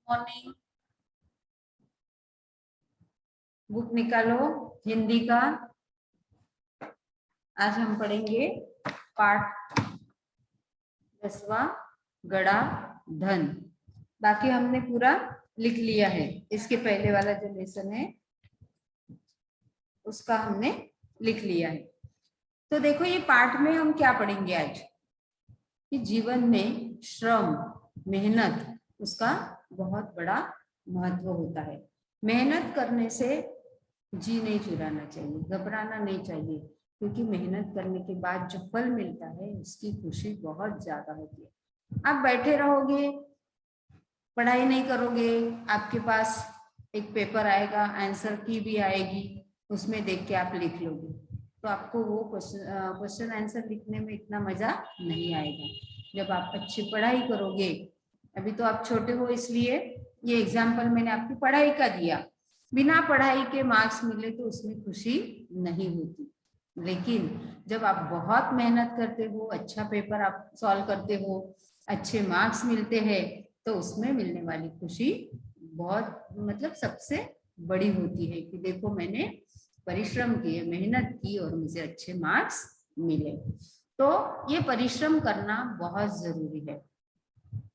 Morning. Book निकालो हिंदी का। आज हम पढ़ेंगे पाठ 10वां गड़ा धन। बाकी हमने पूरा लिख लिया है। इसके पहले वाला जो लेसन है उसका हमने लिख लिया है। तो देखो ये पाठ में हम क्या पढ़ेंगे आज कि जीवन में श्रम मेहनत उसका बहुत बड़ा महत्व होता है। मेहनत करने से जी नहीं चुराना चाहिए, घबराना नहीं चाहिए, क्योंकि मेहनत करने के बाद जो फल मिलता है उसकी खुशी बहुत ज्यादा होती है। आप बैठे रहोगे, पढ़ाई नहीं करोगे, आपके पास एक पेपर आएगा, आंसर की भी आएगी, उसमें देख के आप लिख लोगे, तो आपको वो क्वेश्चन आंसर लिखने में इतना मजा नहीं आएगा। जब आप अच्छी पढ़ाई करोगे, अभी तो आप छोटे हो इसलिए ये एग्जाम्पल मैंने आपकी पढ़ाई का दिया, बिना पढ़ाई के मार्क्स मिले तो उसमें खुशी नहीं होती। लेकिन जब आप बहुत मेहनत करते हो, अच्छा पेपर आप सॉल्व करते हो, अच्छे मार्क्स मिलते हैं, तो उसमें मिलने वाली खुशी बहुत मतलब सबसे बड़ी होती है कि देखो मैंने परिश्रम किए, मेहनत की और मुझे अच्छे मार्क्स मिले। तो ये परिश्रम करना बहुत जरूरी है।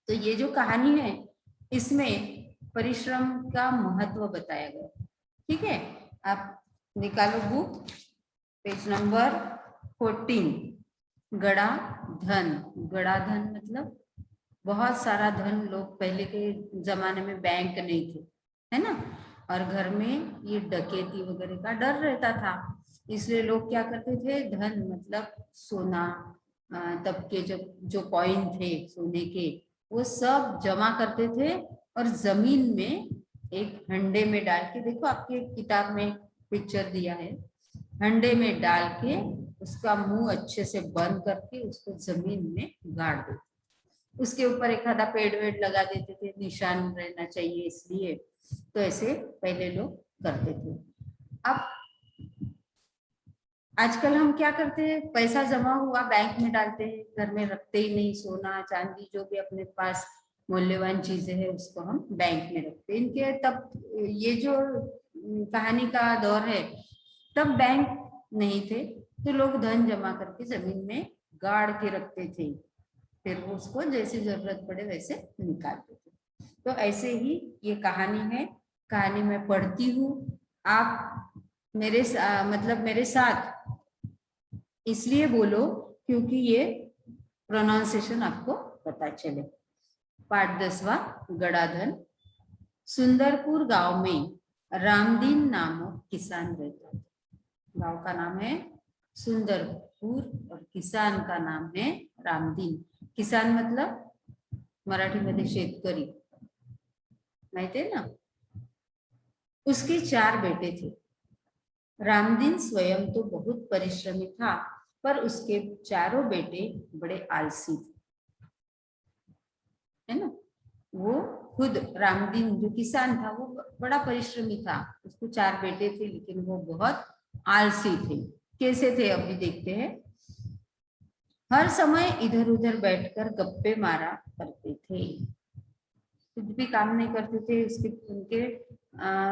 तो ये जो कहानी है इसमें परिश्रम का महत्व बताया गया। ठीक है, आप निकालो बुक, पेज नंबर 14। गड़ा धन। गड़ा धन मतलब बहुत सारा धन। लोग पहले के जमाने में बैंक नहीं थे, है ना, और घर में ये डकैती वगैरह का डर रहता था, इसलिए लोग क्या करते थे, धन मतलब सोना, तब के जो कॉइन थे सोने के, वो सब जमा करते थे और जमीन में एक हंडे में डाल के, देखो आपके किताब में पिक्चर दिया है, हंडे में डाल के उसका मुंह अच्छे से बंद करके उसको जमीन में गाड़ देते, उसके ऊपर एक आधा पेड़ वेड़ लगा देते थे, निशान रहना चाहिए इसलिए। तो ऐसे पहले लोग करते थे। अब आजकल हम क्या करते हैं, पैसा जमा हुआ बैंक में डालते हैं, घर में रखते ही नहीं, सोना चांदी जो भी अपने पास मूल्यवान चीजें हैं उसको हम बैंक में रखते हैं। इनके तब ये जो कहानी का दौर है, तब बैंक नहीं थे, तो लोग धन जमा करके जमीन में गाड़ के रखते थे, फिर उसको जैसे जरूरत पड़े वैसे निकालते थे। तो ऐसे ही ये कहानी है, कहानी मैं पढ़ती हूँ, आप मतलब मेरे साथ इसलिए बोलो क्योंकि ये प्रोनाउंसिएशन आपको पता चले। पाठ 10वां गड़ा धन। सुंदरपुर गांव में रामदीन नामक किसान रहता था। गांव का नाम है सुंदरपुर और किसान का नाम है रामदीन। किसान मतलब मराठीमध्ये शेतकरी, माहिती है ना। उसके 4 बेटे थे। रामदीन स्वयं तो बहुत परिश्रमी था, पर उसके चारों बेटे बड़े आलसी थे, है ना। वो खुद रामदीन जो किसान था वो बड़ा परिश्रमी था, उसको 4 बेटे थे, लेकिन वो बहुत आलसी थे। कैसे थे अभी देखते हैं। हर समय इधर उधर बैठकर गप्पे मारा करते थे, कुछ भी काम नहीं करते थे। उनके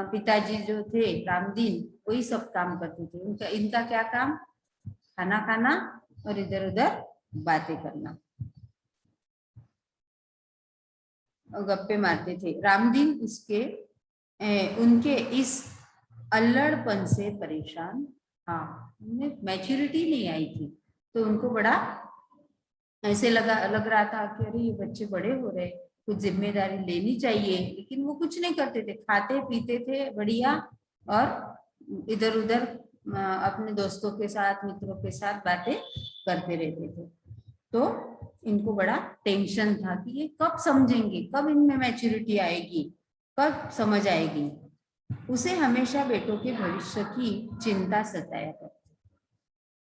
पिताजी जो थे रामदीन, वही सब काम करते थे। इनका क्या काम, खाना खाना और इधर उधर बातें करना और गप्पे मारते थे। रामदीन उनके इस अल्लड़पन से परेशान था। उन्हें मैच्योरिटी नहीं आई थी, तो उनको बड़ा ऐसे लग रहा था कि अरे ये बच्चे बड़े हो रहे, कुछ जिम्मेदारी लेनी चाहिए, लेकिन वो कुछ नहीं करते थे, खाते पीते थे बढ़िया और इधर उधर अपने दोस्तों के साथ मित्रों के साथ बातें करते रहते थे। तो इनको बड़ा टेंशन था कि ये कब समझेंगे, कब इनमें मैच्योरिटी आएगी, कब समझ आएगी। उसे हमेशा बेटों के भविष्य की चिंता सताया करती,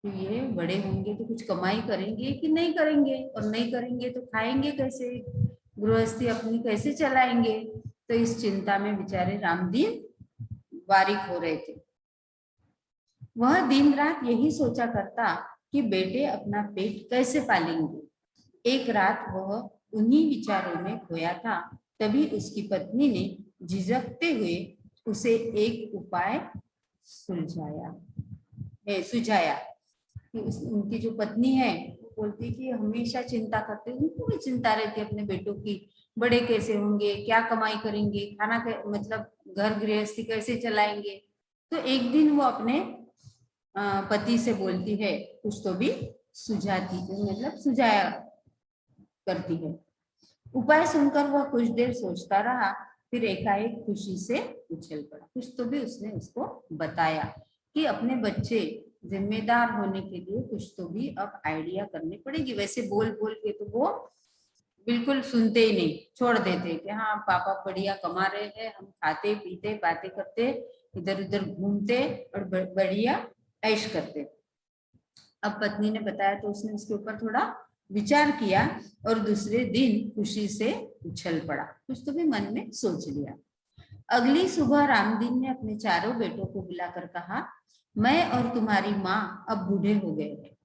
तो ये बड़े होंगे तो कुछ कमाई करेंगे कि नहीं करेंगे, और नहीं करेंगे तो खाएंगे कैसे, गृहस्थी अपनी कैसे चलाएंगे। तो इस चिंता में बेचारे रामदीन बारीक हो रहे थे। वह दिन रात यही सोचा करता कि बेटे अपना पेट कैसे पालेंगे। एक रात वह उन्हीं विचारों में खोया था तभी उसकी पत्नी ने झिझकते हुए उसे एक उपाय सुझाया कि उनकी जो पत्नी है वो बोलती कि हमेशा चिंता करते, उनको भी चिंता रहती है अपने बेटों की, बड़े कैसे होंगे, क्या कमाई करेंगे, मतलब घर गृहस्थी कैसे चलाएंगे। तो एक दिन वो अपने पति से बोलती है, कुछ तो भी सुझाती मतलब सुझाया करती है। उपाय सुनकर वह कुछ देर सोचता रहा, फिर एकाएक खुशी से उछल पड़ा। कुछ तो भी उसने उसको बताया कि अपने बच्चे जिम्मेदार होने के लिए कुछ तो भी अब आइडिया करनी पड़ेगी। वैसे बोल बोल के तो वो बिल्कुल सुनते ही नहीं, छोड़ देते कि हाँ पापा बढ़िया कमा रहे हैं, हम खाते पीते बातें करते इधर उधर घूमते और बढ़िया ऐश करते। अब पत्नी ने बताया तो उसने उसके ऊपर थोड़ा विचार किया और दूसरे दिन खुशी से उछल पड़ा, कुछ तो भी मन में सोच लिया। अगली सुबह रामदीन ने अपने चारों बेटों को बुलाकर कहा, मैं और तुम्हारी माँ अब बूढ़े हो गए हैं,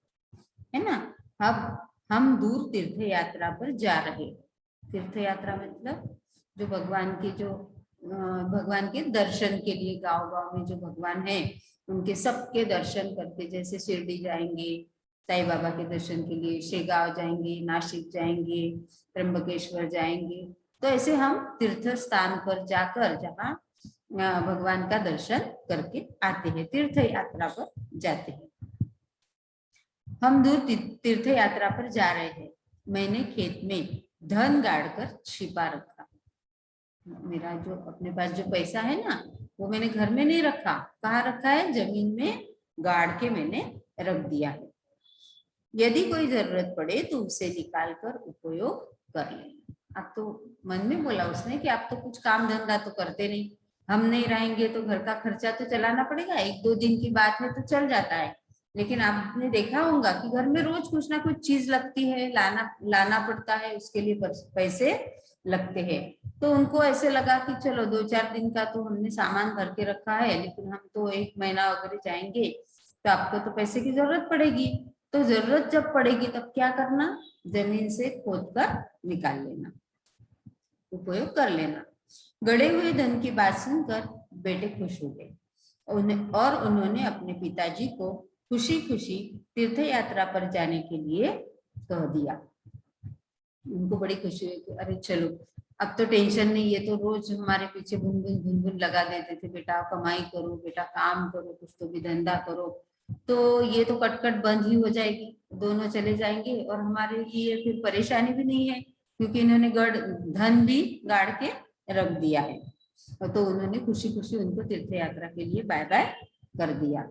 है ना, अब हम दूर तीर्थ यात्रा पर जा रहे। तीर्थ यात्रा मतलब जो भगवान के दर्शन के लिए गांव गांव में जो भगवान है उनके सबके दर्शन करते, जैसे शिरडी जाएंगे साईं बाबा के दर्शन के लिए, शेगांव जाएंगे, नासिक जाएंगे, त्र्यंबकेश्वर जाएंगे। तो ऐसे हम तीर्थ स्थान पर जाकर जहाँ भगवान का दर्शन करके आते हैं, तीर्थ यात्रा पर जाते हैं। हम दूर तीर्थ यात्रा पर जा रहे हैं। मैंने खेत में धन गाड़कर छिपा रखा। मेरा जो अपने पास जो पैसा है ना वो मैंने घर में नहीं रखा, कहाँ रखा है, जमीन में गाड़ के मैंने रख दिया है। यदि कोई जरूरत पड़े तो उसे निकाल कर उपयोग कर लेना। अब तो मन में बोला उसने कि आप तो कुछ काम धंधा तो करते नहीं, हम नहीं रहेंगे तो घर का खर्चा तो चलाना पड़ेगा, एक दो दिन की बात है तो चल जाता है, लेकिन आपने देखा होगा कि घर में रोज कुछ ना कुछ चीज लगती है, लाना पड़ता है, उसके लिए पैसे लगते हैं। तो उनको ऐसे लगा कि चलो दो चार दिन का तो हमने सामान भर के रखा है, लेकिन हम तो एक महीना वगैरह जाएंगे तो आपको तो पैसे की जरूरत पड़ेगी। तो जरूरत जब पड़ेगी तब क्या करना, जमीन से खोद कर निकाल लेना, उपयोग कर लेना। गड़े हुए धन की बात सुनकर बेटे खुश हो गए और उन्होंने अपने पिताजी को खुशी खुशी तीर्थ यात्रा पर जाने के लिए कह दिया। उनको बड़ी खुशी हुई कि अरे चलो अब तो टेंशन नहीं, ये तो रोज हमारे पीछे भुन लगा देते थे, बेटा कमाई करो, बेटा काम करो, कुछ तो भी धंधा करो, तो ये तो कटकट बंद ही हो जाएगी, दोनों चले जाएंगे और हमारे लिए फिर परेशानी भी नहीं है, क्योंकि इन्होंने धन भी गाड़ के रख दिया है। तो उन्होंने खुशी खुशी उनको तीर्थ यात्रा के लिए बाय बाय कर दिया।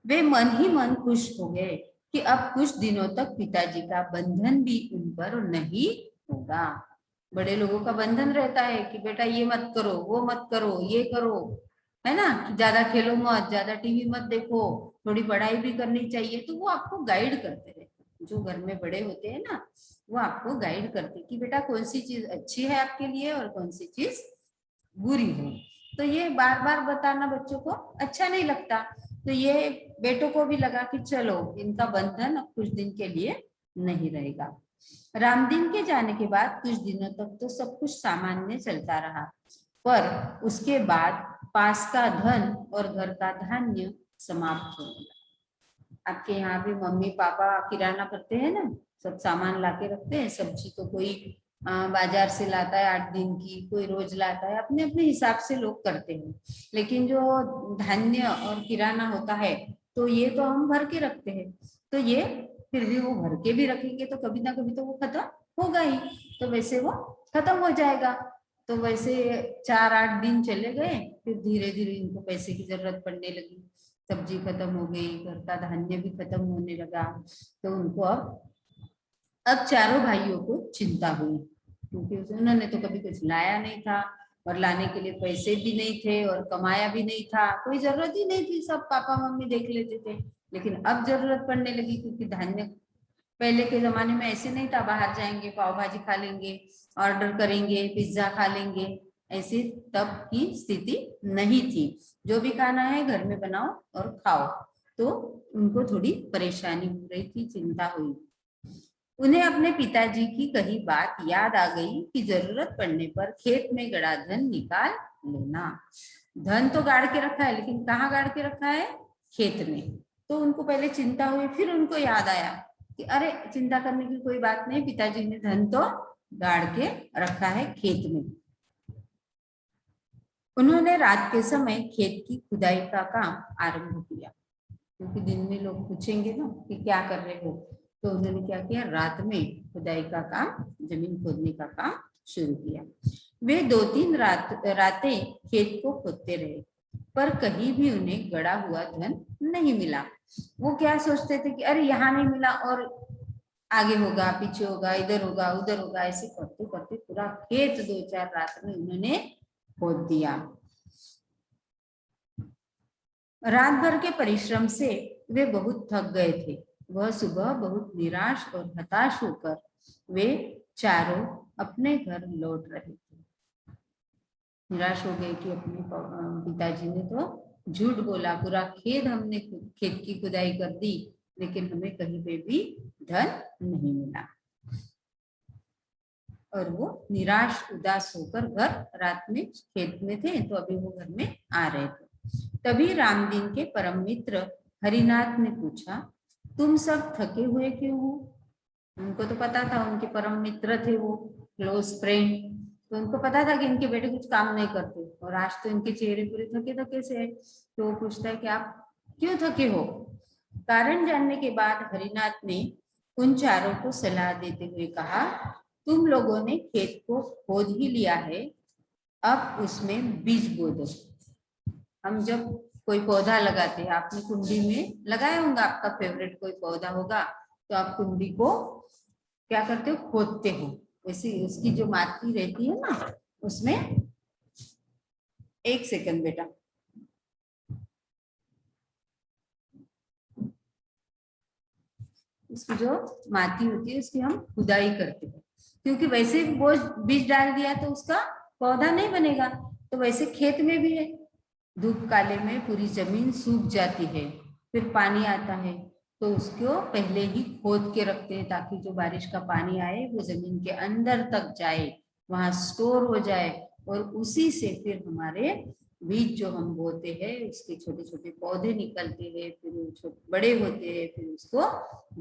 वे मन ही मन खुश हो गए कि अब कुछ दिनों तक पिताजी का बंधन भी उन पर नहीं होगा। बड़े लोगों का बंधन रहता है कि बेटा ये मत करो, वो मत करो, ये करो, है ना, ज्यादा खेलो मत, ज्यादा टीवी मत देखो, थोड़ी पढ़ाई भी करनी चाहिए। तो वो आपको गाइड करते रहते, जो घर में बड़े होते हैं ना वो आपको गाइड करते कि बेटा कौन सी चीज अच्छी है आपके लिए और कौन सी चीज बुरी है। तो ये बार बार बताना बच्चों को अच्छा नहीं लगता, तो ये बेटों को भी लगा कि चलो इनका बंधन अब कुछ दिन के लिए नहीं रहेगा। रामदीन के जाने के बाद कुछ दिनों तक तो सब कुछ सामान्य चलता रहा, पर उसके बाद पास का धन और घर का धान्य समाप्त हो गया। आपके यहाँ भी मम्मी पापा किराना करते हैं ना, सब सामान लाके रखते हैं, सब्जी तो कोई बाजार से लाता है 8 दिन की, कोई रोज लाता है, अपने अपने हिसाब से लोग करते हैं। लेकिन जो धान्य और किराना होता है तो ये तो हम भर के रखते हैं, तो ये फिर भी वो भर के भी रखेंगे तो कभी ना कभी तो वो खत्म होगा ही, तो वैसे वो खत्म हो जाएगा। तो वैसे 4-8 दिन चले गए, फिर धीरे धीरे इनको पैसे की जरूरत पड़ने लगी, सब्जी खत्म हो गई, घर का धान्य भी खत्म होने लगा। तो उनको अब चारों भाइयों को चिंता हुई, क्योंकि उन्होंने तो कभी कुछ लाया नहीं था और लाने के लिए पैसे भी नहीं थे और कमाया भी नहीं था, कोई जरूरत ही नहीं थी, सब पापा मम्मी देख लेते थे। लेकिन अब जरूरत पड़ने लगी, क्योंकि धान्य पहले के जमाने में ऐसे नहीं था, बाहर जाएंगे पाव भाजी खा लेंगे, ऑर्डर करेंगे पिज्जा खा लेंगे, ऐसी तब की स्थिति नहीं थी। जो भी खाना है घर में बनाओ और खाओ। तो उनको थोड़ी परेशानी हो रही थी, चिंता हुई। उन्हें अपने पिताजी की कही बात याद आ गई कि जरूरत पड़ने पर खेत में गड़ा धन निकाल लेना। धन तो गाड़ के रखा है, लेकिन कहाँ गाड़ के रखा है? खेत में। तो उनको पहले चिंता हुई, फिर उनको याद आया कि अरे चिंता करने की कोई बात नहीं, पिताजी ने धन तो गाड़ के रखा है खेत में। उन्होंने रात के समय खेत की खुदाई का काम आरंभ किया, क्योंकि दिन में लोग पूछेंगे ना कि क्या कर रहे हो, तो उन्होंने क्या किया, रात में खुदाई का काम, जमीन खोदने का काम शुरू किया। वे 2-3 रातें खेत को खोदते रहे, पर कहीं भी उन्हें गड़ा हुआ धन नहीं मिला। वो क्या सोचते थे कि अरे यहाँ नहीं मिला और आगे होगा, पीछे होगा, इधर होगा, उधर होगा, ऐसे करते करते पूरा खेत 2-4 रात में उन्होंने खोद दिया। रात भर के परिश्रम से वे बहुत थक गए थे। वह सुबह बहुत निराश और हताश होकर वे चारों अपने घर लौट रहे थे। निराश हो गए कि अपने पिताजी ने तो झूठ बोला, पूरा खेत हमने खेत की खुदाई कर दी, लेकिन हमें कहीं पे भी धन नहीं मिला। और वो निराश उदास होकर घर, रात में खेत में थे तो अभी वो घर में आ रहे थे। तभी रामदीन के परम मित्र हरिनाथ ने पूछा, तुम सब थके हुए क्यों हो? उनको तो पता था, उनके परम मित्र थे वो, क्लोज फ्रेंड, तो उनको पता था कि इनके बेटे कुछ काम नहीं करते, और आज तो इनके चेहरे पूरे थके थके से है। तो वो पूछता है कि आप क्यों थके हो? कारण जानने के बाद हरिनाथ ने उन चारों को सलाह देते हुए कहा, तुम लोगों ने खेत को खोद ही लिया है, अब उसमें बीज बो दो। हम जब कोई पौधा लगाते हैं, आपने कुंडी में लगाया होगा, आपका फेवरेट कोई पौधा होगा, तो आप कुंडी को क्या करते हो, खोदते हो। वैसे उसकी जो माटी रहती है ना, उसमें, एक सेकंड बेटा, उसकी जो माटी होती है उसकी हम खुदाई करते हैं, क्योंकि वैसे वो बीज डाल दिया तो उसका पौधा नहीं बनेगा। तो वैसे खेत में भी है, धूप काले में पूरी जमीन सूख जाती है, फिर पानी आता है, तो उसको पहले ही खोद के रखते हैं, ताकि जो बारिश का पानी आए वो जमीन के अंदर तक जाए, वहां स्टोर हो जाए, और उसी से फिर हमारे बीज जो हम बोते हैं उसके छोटे छोटे पौधे निकलते हैं, फिर वो बड़े होते हैं, फिर उसको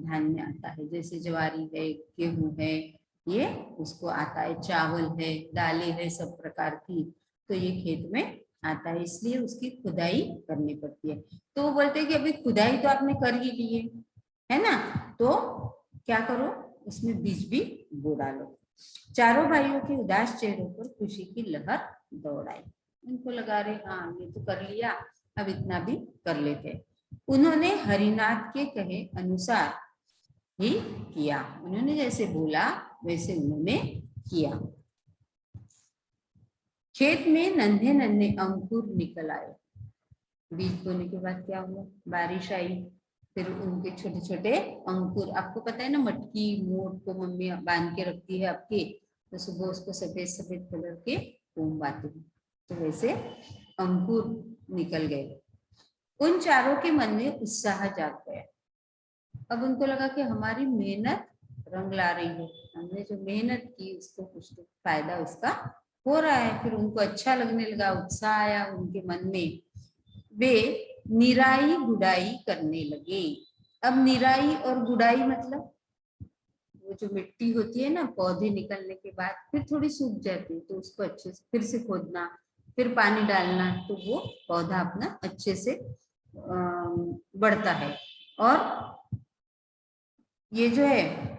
धान्य आता है, जैसे ज्वारी है, गेहूं है, ये उसको आता है, चावल है, दालें है सब प्रकार की, तो ये खेत में आता है, इसलिए उसकी खुदाई करनी पड़ती है। तो वो बोलते हैं कि अभी खुदाई तो आपने कर ही ली है ना, तो क्या करो, उसमें बीज भी बो डालो। चारों भाइयों के उदास चेहरों पर खुशी की लहर दौड़ आई। उनको लगा रहे हाँ ये तो कर लिया, अब इतना भी कर लेते। उन्होंने हरिनाथ के कहे अनुसार ही किया, उन्होंने जैसे बोला वैसे उन्होंने किया। खेत में नन्हे नन्हे अंकुर निकल आए। बीज बोने के बाद क्या हुआ, बारिश आई, फिर उनके छोटे छोटे अंकुर, आपको पता है ना, मटकी मोट को मम्मी बांध के रखती है आपके, तो सुबह उसको सफेद सफेद कलर के कोम आते हैं, तो वैसे अंकुर निकल गए। उन चारों के मन में उत्साह जाग गया। अब उनको लगा कि हमारी मेहनत रंग ला रही है, हमने जो मेहनत की उसको कुछ तो फायदा उसका हो रहा है। फिर उनको अच्छा लगने लगा, उत्साह आया उनके मन में। वे निराई गुड़ाई करने लगे। अब निराई और गुड़ाई मतलब वो जो मिट्टी होती है ना, पौधे निकलने के बाद फिर थोड़ी सूख जाती है, तो उसको अच्छे से फिर से खोदना, फिर पानी डालना, तो वो पौधा अपना अच्छे से बढ़ता है। और ये जो है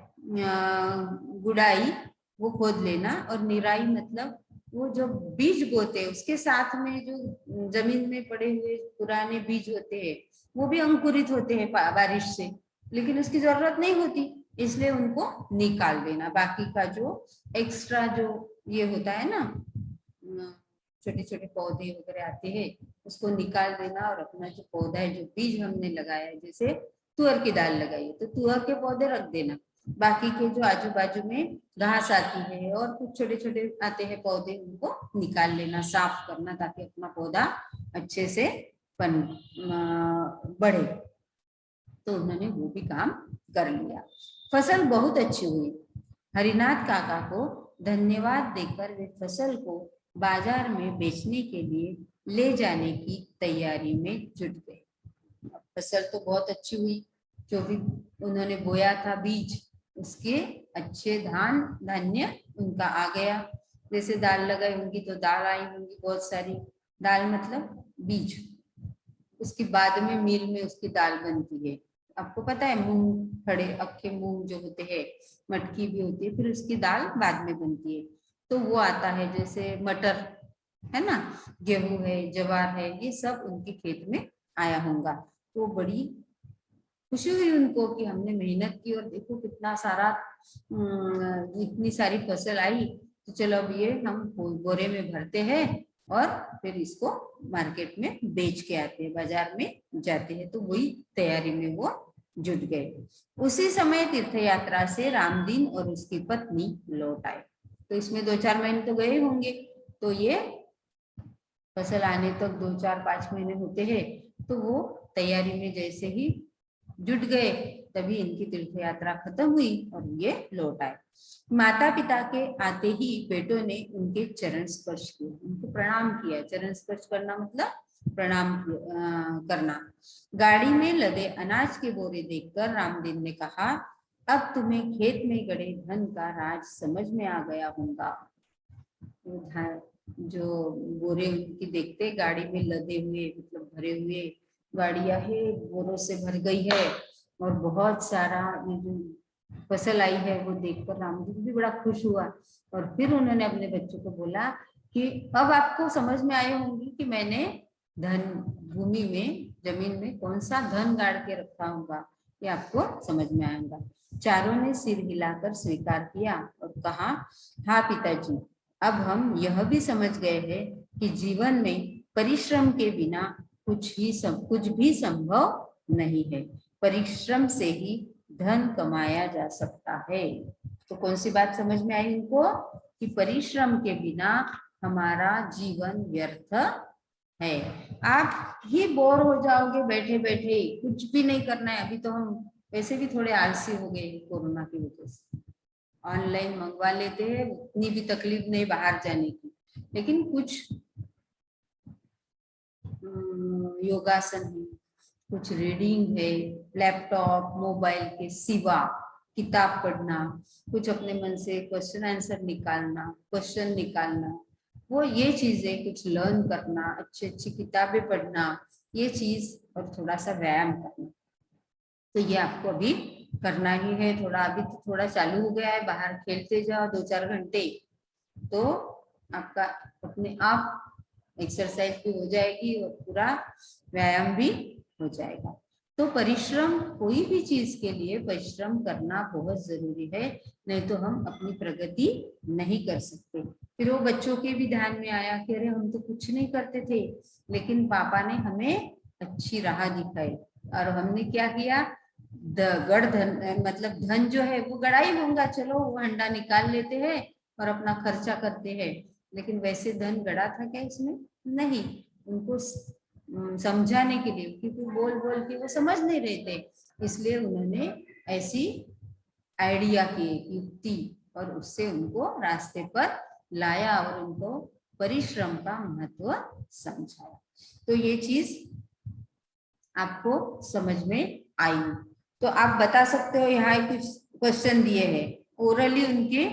गुड़ाई वो खोद लेना, और निराई मतलब वो जो बीज बोते हैं उसके साथ में जो जमीन में पड़े हुए पुराने बीज होते हैं वो भी अंकुरित होते हैं बारिश से, लेकिन उसकी जरूरत नहीं होती, इसलिए उनको निकाल देना। बाकी का जो एक्स्ट्रा जो ये होता है ना, छोटे छोटे पौधे वगैरह आते हैं, उसको निकाल देना, और अपना जो पौधा है, जो बीज हमने लगाया है, जैसे तुअर की दाल लगाई है तो तुअर के पौधे रख देना, बाकी के जो आजू बाजू में घास आती है और कुछ छोटे छोटे आते हैं पौधे, उनको निकाल लेना, साफ करना, ताकि अपना पौधा अच्छे से बढ़े। तो उन्होंने वो भी काम कर लिया। फसल बहुत अच्छी हुई। हरिनाथ काका को धन्यवाद देकर वे फसल को बाजार में बेचने के लिए ले जाने की तैयारी में जुट गए। फसल तो बहुत अच्छी हुई, जो भी उन्होंने बोया था बीज, उसके अच्छे धान्य उनका आ गया। जैसे दाल लगाई होंगी तो दाल आई होंगी बहुत सारी, दाल मतलब बीज, उसके बाद में मिल में उसकी दाल बनती है। आपको पता है मूंग, खड़े अक्खे मूंग जो होते हैं, मटकी भी होती है, फिर उसकी दाल बाद में बनती है। तो वो आता है, जैसे मटर है ना, गेहूं है, ज्वार है, ये सब उनके खेत में आया होगा। तो बड़ी खुशी हुई उनको कि हमने मेहनत की और देखो कितना सारा इतनी सारी फसल आई। तो चलो अब ये हम बोरे में भरते हैं और फिर इसको मार्केट में बेच के आते हैं, बाजार में जाते हैं। तो वही तैयारी में वो जुट गए। उसी समय तीर्थ यात्रा से रामदीन और उसकी पत्नी लौट आए। तो इसमें 2-4 महीने तो गए होंगे। तो ये फसल आने तक 2-4-5 महीने होते हैं। तो वो तैयारी में जैसे ही जुट गए, तभी इनकी तीर्थ यात्रा खत्म हुई और ये लौट आए। माता पिता के आते ही बेटों ने उनके चरण स्पर्श किए, उनको प्रणाम किया। चरण स्पर्श करना मतलब प्रणाम करना। गाड़ी में लदे अनाज के बोरे देखकर रामदीन ने कहा, अब तुम्हें खेत में गड़े धन का राज समझ में आ गया होगा। जो बोरे उनकी देखते, गाड़ी में लदे हुए मतलब भरे हुए गाड़ियां है, बोरों से भर गई है और बहुत सारा ये जो फसल आई है वो देखकर रामदीन भी बड़ा खुश हुआ। और फिर उन्होंने अपने बच्चों को बोला कि अब आपको समझ में आए होंगे कि मैंने धन भूमि में, जमीन में कौन सा धन गाड़ के रखा होगा, ये आपको समझ में आएगा। चारों ने सिर हिलाकर स्वीकार किया और कहा, हाँ पिताजी, अब हम यह भी समझ गए हैं कि जीवन में परिश्रम के बिना कुछ भी संभव नहीं है। परिश्रम से ही धन कमाया जा सकता है। तो कौन सी बात समझ में आई इनको, कि परिश्रम के बिना हमारा जीवन व्यर्थ है। आप ही बोर हो जाओगे बैठे बैठे, कुछ भी नहीं करना है। अभी तो हम वैसे भी थोड़े आलसी हो गए कोरोना की वजह से, ऑनलाइन मंगवा लेते हैं, उतनी भी तकलीफ नहीं बाहर जाने की। लेकिन कुछ योगासन है, कुछ रीडिंग है, लैपटॉप मोबाइल के सिवा किताब पढ़ना, कुछ अपने मन से क्वेश्चन आंसर निकालना, क्वेश्चन निकालना, वो ये चीजें कुछ लर्न करना, अच्छी अच्छी किताबें पढ़ना, ये चीज, और थोड़ा सा व्यायाम करना। तो ये आपको अभी करना ही है। थोड़ा अभी तो थोड़ा चालू हो गया है, बाहर खेलते जाओ 2-4 घंटे, तो आपका अपने आप एक्सरसाइज भी हो जाएगी और पूरा व्यायाम भी हो जाएगा। तो परिश्रम, कोई भी चीज के लिए परिश्रम करना बहुत जरूरी है, नहीं तो हम अपनी प्रगति नहीं कर सकते। फिर वो बच्चों के भी ध्यान में आया कि अरे हम तो कुछ नहीं करते थे, लेकिन पापा ने हमें अच्छी राह दिखाई और हमने क्या किया, गढ़ धन मतलब धन जो है वो गड़ा ही होगा, चलो वो हंडा निकाल लेते हैं और अपना खर्चा करते हैं। लेकिन वैसे धन गड़ा था क्या इसमें? नहीं। उनको समझाने के लिए, क्योंकि बोल बोल के वो समझ नहीं रहे थे, इसलिए उन्होंने ऐसी आइडिया की युक्ति और उससे उनको रास्ते पर लाया और उनको परिश्रम का महत्व समझाया। तो ये चीज आपको समझ में आई। तो आप बता सकते हो, यहाँ कुछ क्वेश्चन दिए हैं, ओरली उनके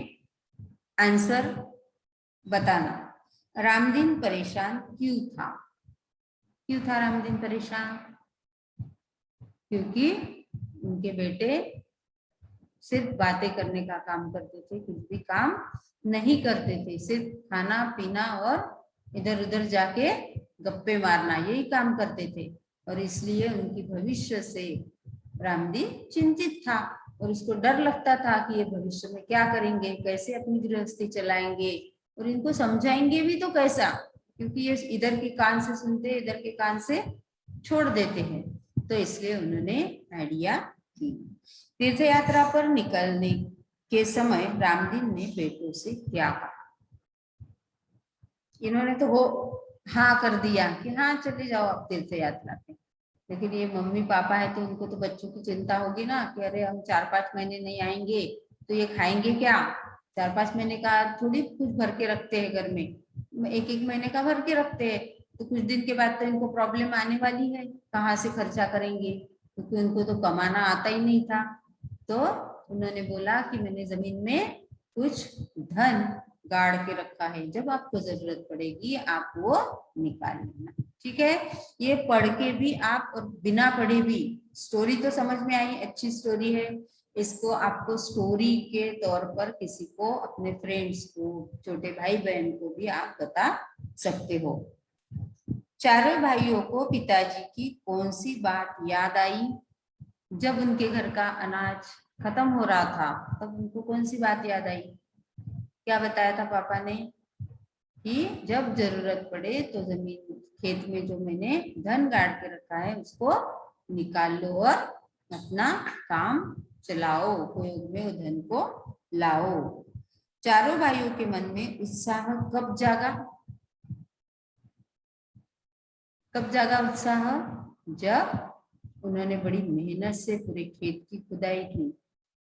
आंसर बताना। रामदीन परेशान क्यों था? क्यों था रामदीन परेशान? क्योंकि उनके बेटे सिर्फ बातें करने का काम करते थे, कुछ भी काम नहीं करते थे, सिर्फ खाना पीना और इधर उधर जाके गप्पे मारना, यही काम करते थे। और इसलिए उनकी भविष्य से रामदीन चिंतित था और उसको डर लगता था कि ये भविष्य में क्या करेंगे, कैसे अपनी गृहस्थी चलाएंगे और इनको समझाएंगे भी तो कैसा, क्योंकि ये इधर के कान से सुनते, इधर के कान से छोड़ देते हैं। तो इसलिए उन्होंने आइडिया की। तीर्थ यात्रा पर निकलने के समय रामदीन ने बेटों से क्या कहा? इन्होंने तो वो हाँ कर दिया कि हाँ चले जाओ आप तीर्थ यात्रा पे, लेकिन ये मम्मी पापा है तो उनको तो बच्चों की चिंता होगी ना कि अरे हम 4-5 महीने नहीं आएंगे तो ये खाएंगे क्या। 4-5 महीने का थोड़ी कुछ भर के रखते हैं घर में, 1-1 महीने का भर के रखते हैं। तो कुछ दिन के बाद तो इनको प्रॉब्लम आने वाली है, कहाँ से खर्चा करेंगे, क्योंकि उनको तो कमाना आता ही नहीं था। तो उन्होंने बोला कि मैंने जमीन में कुछ धन गाड़ के रखा है, जब आपको जरूरत पड़ेगी आप वो निकाल लेना। ठीक है, ये पढ़ के भी आप और बिना पढ़े भी स्टोरी तो समझ में आई, अच्छी स्टोरी है। इसको आपको स्टोरी के तौर पर किसी को, अपने फ्रेंड्स को, छोटे भाई बहन को भी आप बता सकते हो। चारों भाइयों को पिताजी की कौन सी बात याद आई? जब उनके घर का अनाज खत्म हो रहा था तब उनको कौन सी बात याद आई? क्या बताया था पापा ने कि जब जरूरत पड़े तो जमीन खेत में जो मैंने धन गाड़ के रखा है उसको निकाल लो और अपना काम चलाओ, उपयोग में वो धन को लाओ। चारों भाइयों के मन में उत्साह कब जागा? कब जागा उत्साह? जब उन्होंने बड़ी मेहनत से पूरे खेत की खुदाई की।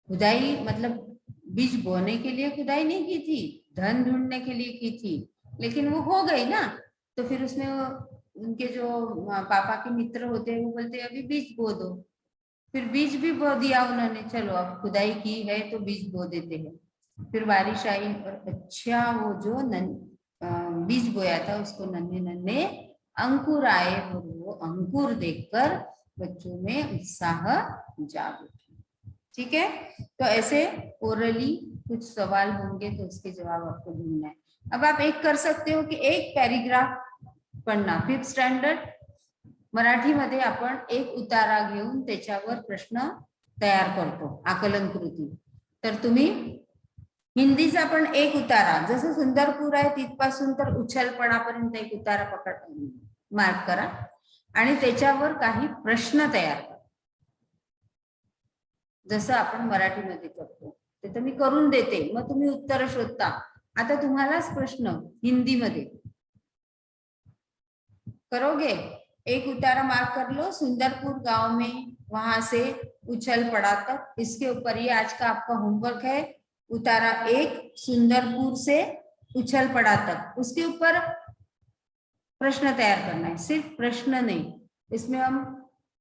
खुदाई मतलब बीज बोने के लिए खुदाई नहीं की थी, धन ढूंढने के लिए की थी, लेकिन वो हो गई ना। तो फिर उसमें उनके जो पापा के मित्र होते हैं वो बोलते हैं अभी बीज बो दो। फिर बीज भी बो दिया उन्होंने, चलो अब खुदाई की है तो बीज बो देते हैं। फिर बारिश आई और अच्छा वो जो बीज बोया था उसको नन्हे नन्हे अंकुर आए, और वो अंकुर देखकर बच्चों में उत्साह जाग उठा। ठीक है, तो ऐसे ओरली कुछ सवाल होंगे तो उसके जवाब आपको ढूंढना है। अब आप एक कर सकते हो की एक पैराग्राफ पढ़ना, 5th स्टँडर्ड मराठीमध्ये आपण एक उतारा घेऊन त्याच्यावर प्रश्न तयार करतो, आकलन कृती। तर तुम्ही हिंदीचा पण एक उतारा, जसं सुंदरपूर आहे तिथपासून तर उछलपणापर्यंत एक उतारा मार्क करा आणि त्याच्यावर काही प्रश्न तयार करा, जसं आपण मराठीमध्ये करतो ते तर मी करून देते, मग तुम्ही उत्तर शोधता। आता तुम्हालाच प्रश्न हिंदीमध्ये करोगे। एक उतारा मार्क कर लो, सुंदरपुर गांव में वहां से उछल पड़ा तक, इसके ऊपर ये आज का आपका होमवर्क है। उतारा 1 सुंदरपुर से उछल पड़ा तक, उसके ऊपर प्रश्न तैयार करना है, सिर्फ प्रश्न नहीं। इसमें हम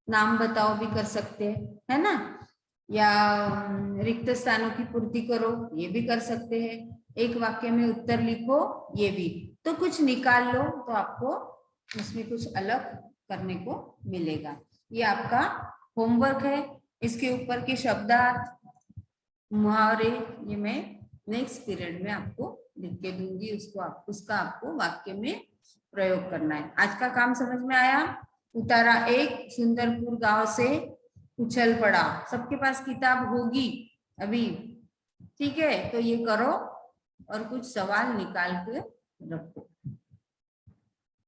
नाम बताओ भी कर सकते हैं, है ना, या रिक्त स्थानों की पूर्ति करो ये भी कर सकते हैं, एक वाक्य में उत्तर लिखो ये भी। तो कुछ निकाल लो तो आपको उसमें कुछ अलग करने को मिलेगा। ये आपका होमवर्क है। इसके ऊपर के शब्दार्थ, मुहावरे ये मैं नेक्स्ट पीरियड में आपको लिख के दूंगी, उसका आपको वाक्य में प्रयोग करना है। आज का काम समझ में आया? उतारा 1 सुंदरपुर गांव से उछल पड़ा, सबके पास किताब होगी अभी, ठीक है, तो ये करो और कुछ सवाल निकाल के रखो।